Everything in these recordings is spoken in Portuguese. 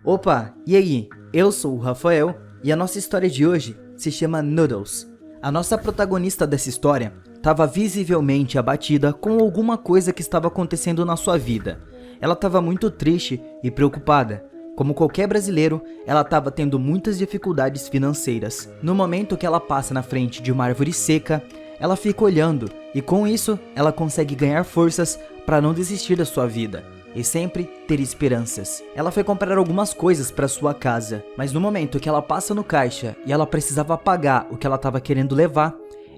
Opa, e aí? Eu sou o Rafael e a nossa história de hoje se chama Noodles. A nossa protagonista dessa história estava visivelmente abatida com alguma coisa que estava acontecendo na sua vida. Ela estava muito triste e preocupada. Como qualquer brasileiro, ela estava tendo muitas dificuldades financeiras. No momento que ela passa na frente de uma árvore seca, ela fica olhando e com isso ela consegue ganhar forças para não desistir da sua vida e sempre ter esperanças. Ela foi comprar algumas coisas para sua casa, mas no momento que ela passa no caixa e ela precisava pagar o que ela estava querendo levar,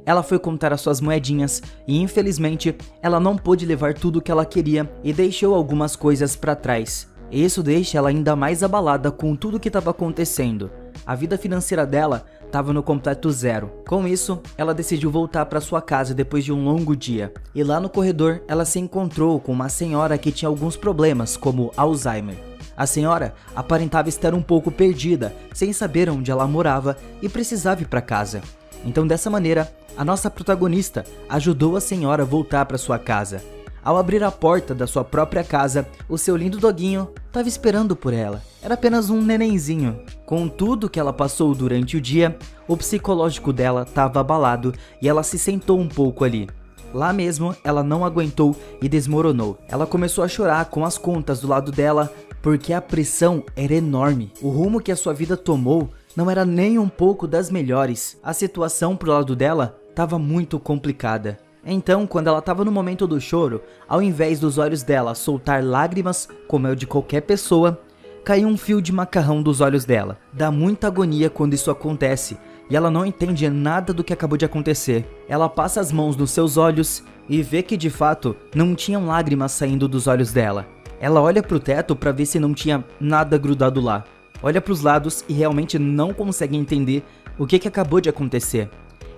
ela foi contar as suas moedinhas e infelizmente ela não pôde levar tudo o que ela queria e deixou algumas coisas para trás. E isso deixa ela ainda mais abalada com tudo que estava acontecendo. A vida financeira dela estava no completo zero. Com isso, ela decidiu voltar para sua casa depois de um longo dia. E lá no corredor, ela se encontrou com uma senhora que tinha alguns problemas, como Alzheimer. A senhora aparentava estar um pouco perdida, sem saber onde ela morava e precisava ir para casa. Então, dessa maneira, a nossa protagonista ajudou a senhora a voltar para sua casa. Ao abrir a porta da sua própria casa, o seu lindo doguinho estava esperando por ela. Era apenas um nenenzinho. Com tudo que ela passou durante o dia, o psicológico dela estava abalado e ela se sentou um pouco ali. Lá mesmo, ela não aguentou e desmoronou. Ela começou a chorar com as contas do lado dela, porque a pressão era enorme. O rumo que a sua vida tomou não era nem um pouco das melhores. A situação pro lado dela estava muito complicada. Então, quando ela estava no momento do choro, ao invés dos olhos dela soltar lágrimas, como é o de qualquer pessoa, caiu um fio de macarrão dos olhos dela. Dá muita agonia quando isso acontece, e ela não entende nada do que acabou de acontecer. Ela passa as mãos nos seus olhos e vê que de fato não tinham lágrimas saindo dos olhos dela. Ela olha pro teto para ver se não tinha nada grudado lá. Olha pros lados e realmente não consegue entender o que acabou de acontecer.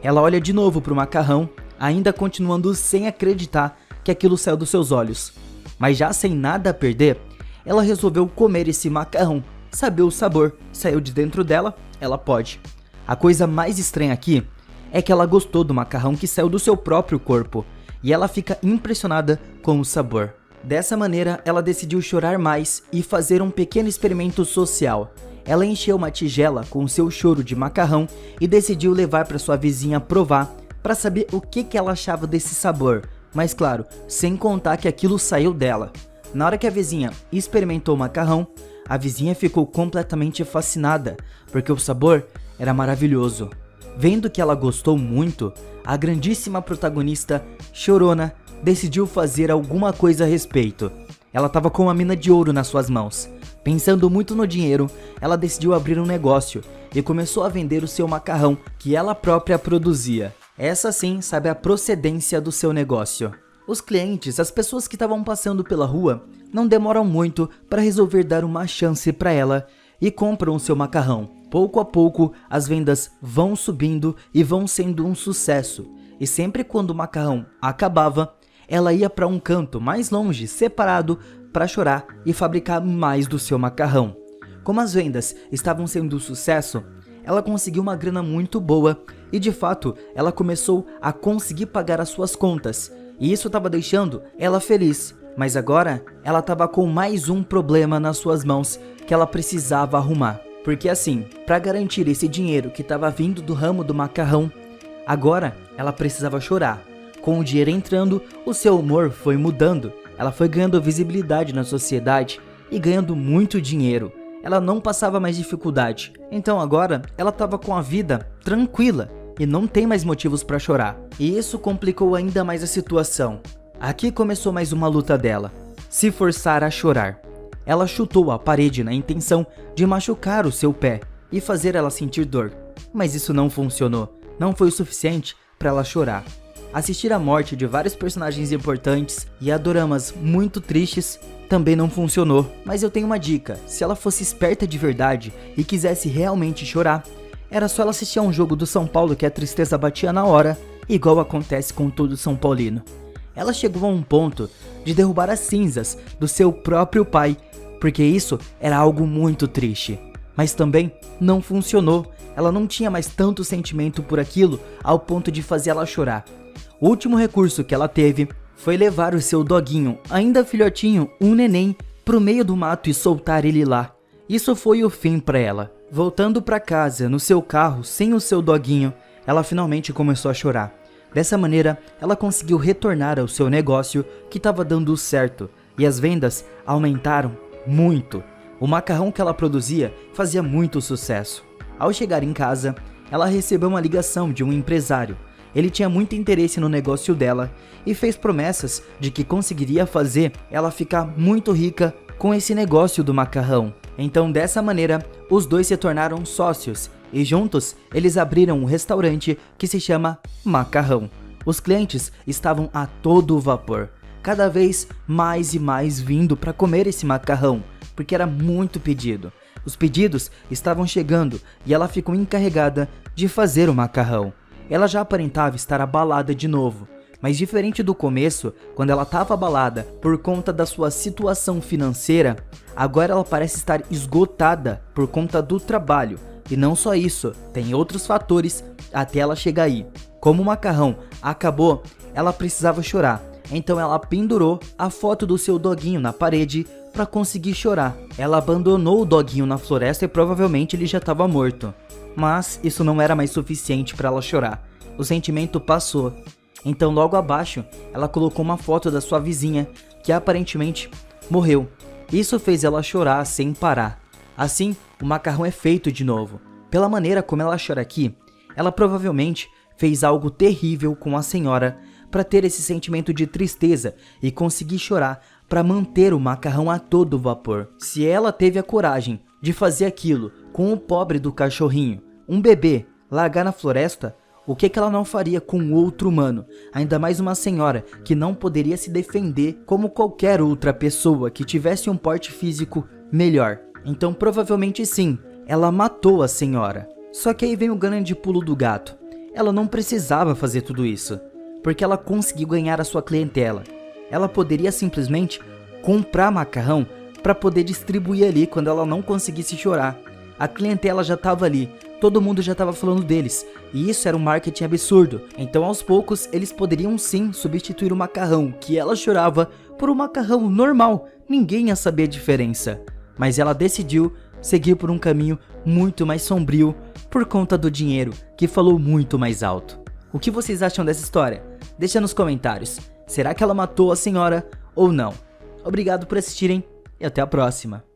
Ela olha de novo pro macarrão, ainda continuando sem acreditar que aquilo saiu dos seus olhos. Mas já sem nada a perder, ela resolveu comer esse macarrão. Saber o sabor saiu de dentro dela, ela pode. A coisa mais estranha aqui é que ela gostou do macarrão que saiu do seu próprio corpo, e ela fica impressionada com o sabor. Dessa maneira, ela decidiu chorar mais e fazer um pequeno experimento social. Ela encheu uma tigela com o seu choro de macarrão e decidiu levar para sua vizinha provar, para saber o que ela achava desse sabor, mas claro, sem contar que aquilo saiu dela. Na hora que a vizinha experimentou o macarrão, a vizinha ficou completamente fascinada, porque o sabor era maravilhoso. Vendo que ela gostou muito, a grandíssima protagonista, chorona, decidiu fazer alguma coisa a respeito. Ela estava com uma mina de ouro nas suas mãos. Pensando muito no dinheiro, ela decidiu abrir um negócio e começou a vender o seu macarrão que ela própria produzia. Essa sim sabe a procedência do seu negócio. Os clientes, as pessoas que estavam passando pela rua, não demoram muito para resolver dar uma chance para ela e compram o seu macarrão. Pouco a pouco, as vendas vão subindo e vão sendo um sucesso. E sempre quando o macarrão acabava, ela ia para um canto mais longe, separado, para chorar e fabricar mais do seu macarrão. Como as vendas estavam sendo um sucesso, ela conseguiu uma grana muito boa e de fato ela começou a conseguir pagar as suas contas e isso estava deixando ela feliz. Mas agora ela estava com mais um problema nas suas mãos que ela precisava arrumar. Porque assim, para garantir esse dinheiro que estava vindo do ramo do macarrão, agora ela precisava chorar. Com o dinheiro entrando, o seu humor foi mudando, ela foi ganhando visibilidade na sociedade e ganhando muito dinheiro. Ela não passava mais dificuldade, então agora ela estava com a vida tranquila e não tem mais motivos para chorar. E isso complicou ainda mais a situação. Aqui começou mais uma luta dela, se forçar a chorar. Ela chutou a parede na intenção de machucar o seu pé e fazer ela sentir dor, mas isso não funcionou, não foi o suficiente para ela chorar. Assistir à morte de vários personagens importantes e a doramas muito tristes também não funcionou. Mas eu tenho uma dica, se ela fosse esperta de verdade e quisesse realmente chorar, era só ela assistir a um jogo do São Paulo que a tristeza batia na hora, igual acontece com todo São Paulino. Ela chegou a um ponto de derrubar as cinzas do seu próprio pai, porque isso era algo muito triste. Mas também não funcionou, ela não tinha mais tanto sentimento por aquilo ao ponto de fazer ela chorar. O último recurso que ela teve foi levar o seu doguinho, ainda filhotinho, um neném, pro meio do mato e soltar ele lá. Isso foi o fim para ela. Voltando para casa no seu carro sem o seu doguinho, ela finalmente começou a chorar. Dessa maneira, ela conseguiu retornar ao seu negócio que estava dando certo e as vendas aumentaram muito. O macarrão que ela produzia fazia muito sucesso. Ao chegar em casa, ela recebeu uma ligação de um empresário. Ele tinha muito interesse no negócio dela e fez promessas de que conseguiria fazer ela ficar muito rica com esse negócio do macarrão. Então, dessa maneira, os dois se tornaram sócios e juntos eles abriram um restaurante que se chama Macarrão. Os clientes estavam a todo vapor, cada vez mais e mais vindo para comer esse macarrão, porque era muito pedido. Os pedidos estavam chegando e ela ficou encarregada de fazer o macarrão. Ela já aparentava estar abalada de novo, mas diferente do começo, quando ela estava abalada por conta da sua situação financeira, agora ela parece estar esgotada por conta do trabalho. E não só isso, tem outros fatores até ela chegar aí. Como o macarrão acabou, ela precisava chorar, então ela pendurou a foto do seu doguinho na parede para conseguir chorar. Ela abandonou o doguinho na floresta e provavelmente ele já estava morto. Mas isso não era mais suficiente para ela chorar. O sentimento passou. Então logo abaixo, ela colocou uma foto da sua vizinha, que aparentemente morreu. Isso fez ela chorar sem parar. Assim, o macarrão é feito de novo. Pela maneira como ela chora aqui, ela provavelmente fez algo terrível com a senhora para ter esse sentimento de tristeza e conseguir chorar para manter o macarrão a todo vapor. Se ela teve a coragem de fazer aquilo com o pobre do cachorrinho, um bebê, largar na floresta, o que ela não faria com outro humano? Ainda mais uma senhora que não poderia se defender como qualquer outra pessoa que tivesse um porte físico melhor. Então provavelmente sim, ela matou a senhora. Só que aí vem o grande pulo do gato. Ela não precisava fazer tudo isso, porque ela conseguiu ganhar a sua clientela. Ela poderia simplesmente comprar macarrão para poder distribuir ali quando ela não conseguisse chorar. A clientela já estava ali, todo mundo já estava falando deles, e isso era um marketing absurdo. Então aos poucos eles poderiam sim substituir o macarrão que ela chorava por um macarrão normal, ninguém ia saber a diferença. Mas ela decidiu seguir por um caminho muito mais sombrio por conta do dinheiro, que falou muito mais alto. O que vocês acham dessa história? Deixa nos comentários. Será que ela matou a senhora ou não? Obrigado por assistirem e até a próxima.